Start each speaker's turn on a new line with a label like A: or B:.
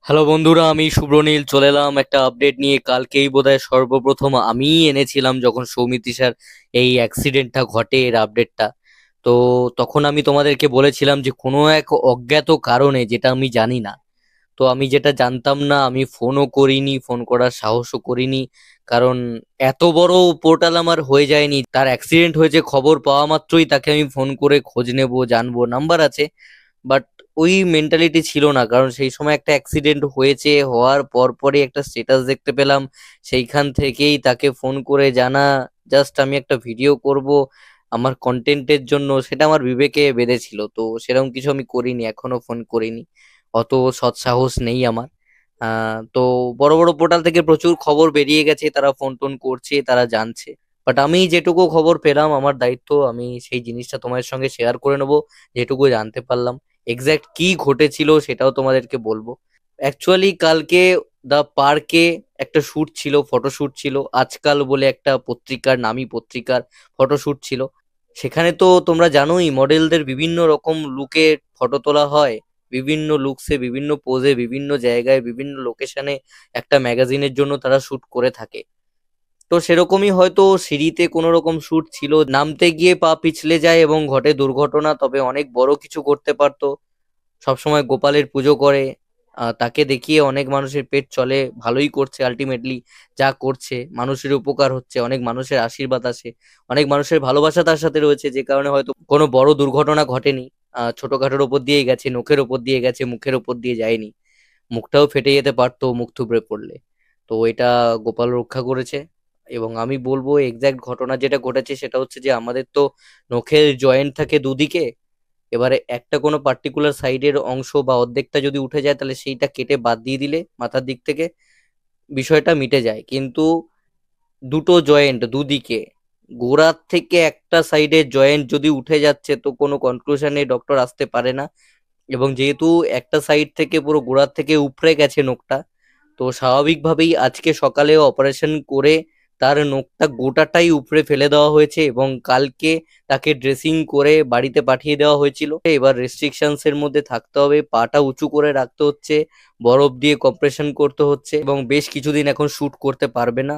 A: Hello বন্ধুরা, আমি শুভ্রনীল চলে এলাম একটা আপডেট নিয়ে। কালকেই বোধহয় সর্বপ্রথম আমিই এনেছিলাম যখন সৌমিত্রিষার এই অ্যাক্সিডেন্টটা ঘটে, এর আপডেটটা। তো তখন আমি তোমাদেরকে বলেছিলাম যে কোনো এক অজ্ঞাত কারণে, যেটা আমি জানি না, তো আমি যেটা জানতাম না, আমি ফোনও করিনি, ফোন করার সাহসও করিনি। কারণ এত বড় পোর্টাল আমার হয়ে যায়নি, তার অ্যাক্সিডেন্ট হয়েছে খবর পাওয়া মাত্রই তাকে আমি ফোন করে খোঁজ নেব, জানবো, নাম্বার আছে। বাট ওই মেন্টালিটি ছিল না, কারণ সেই সময় একটা অ্যাক্সিডেন্ট হয়েছে, হওয়ার পরপরই একটা স্ট্যাটাস দেখতে পেলাম, সেইখান থেকেই তাকে ফোন করে জানা, জাস্ট আমি একটা ভিডিও করব আমার কন্টেন্টের জন্য, সেটা আমার বিবেকে বেঁধেছিল। তো সেরকম কিছু আমি করিনি, এখনো ফোন করিনি, অত সৎ সাহস নেই আমার। তো বড় বড় পোর্টাল থেকে প্রচুর খবর বেরিয়ে গেছে, তারা ফোন টোন করছে, তারা জানছে। বাট আমি যেটুকু খবর পেলাম, আমার দায়িত্ব, আমি সেই জিনিসটা তোমাদের সঙ্গে শেয়ার করে নেবো, যেটুকু জানতে পারলাম। এক্সাক্ট কি ঘটেছিল সেটাও তোমাদেরকে বলবো। অ্যাকচুয়ালি কালকে দা পার্কে একটা শুট ছিল, ফটোশুট ছিল, আজকাল বলে একটা পত্রিকার, নামী পত্রিকার ফটোশুট ছিল। সেখানে তো তোমরা জানোই, মডেলদের বিভিন্ন রকম লুকে ফটো তোলা হয়, বিভিন্ন লুকসে, বিভিন্ন পোজে, বিভিন্ন জায়গায়, বিভিন্ন লোকেশনে একটা ম্যাগাজিনের জন্য তারা শুট করে থাকে। তো সেরকমই হয়তো সিঁড়িতে কোনো রকম শুট ছিল, নামতে গিয়ে পা পিছলে যায় এবং ঘটে দুর্ঘটনা। তবে অনেক বড় কিছু করতে পারতো। সবসময় গোপালের পুজো করে, তাকে দেখিয়ে অনেক মানুষের পেট চলে, ভালোই করছে আলটিমেটলি। যা করছে মানুষের উপকার হচ্ছে, অনেক মানুষের আশীর্বাদ আছে, অনেক মানুষের ভালোবাসা তার সাথে রয়েছে, যে কারণে হয়তো কোনো বড় দুর্ঘটনা ঘটেনি। ছোটখাটোর ওপর দিয়ে গেছে, নখের ওপর দিয়ে গেছে, মুখের ওপর দিয়ে যায়নি। মুখটাও ফেটে যেতে পারতো মুখ থুবড়ে পড়লে। তো এটা গোপাল রক্ষা করেছে। এবং আমি বলবো এক্সাক্ট ঘটনা যেটা ঘটেছে সেটা হচ্ছে যে আমাদের তো নখের জয়েন্ট থাকে দুদিকে। এবারে একটা কোনো পার্টিকুলার সাইডের অংশ বা অর্ধেকটা যদি উঠে যায়, তাহলে সেইটা কেটে বাদ দিয়ে দিলে মাথার দিক থেকে বিষয়টা মিটে যায়। কিন্তু দুটো জয়েন্ট দুদিকে, গোড়ার থেকে একটা সাইডের জয়েন্ট যদি উঠে যাচ্ছে, তো কোনো কনক্লুশনে ডক্টর আসতে পারে না। এবং যেহেতু একটা সাইড থেকে পুরো গোড়ার থেকে উপড়ে গেছে নখটা, তো স্বাভাবিকভাবেই আজকে সকালে অপারেশন করে তার নখটা গোটাটাই উপড়ে ফেলে দেওয়া হয়েছে, এবং কালকে তাকে ড্রেসিং করে বাড়িতে পাঠিয়ে দেওয়া হয়েছিল। এবার রেস্ট্রিকশনস এর মধ্যে থাকতে হবে, পাটা উঁচু করে রাখতে হচ্ছে, বরফ দিয়ে কম্প্রেশন করতে হচ্ছে, এবং বেশ কিছুদিন এখন শুট করতে পারবে না।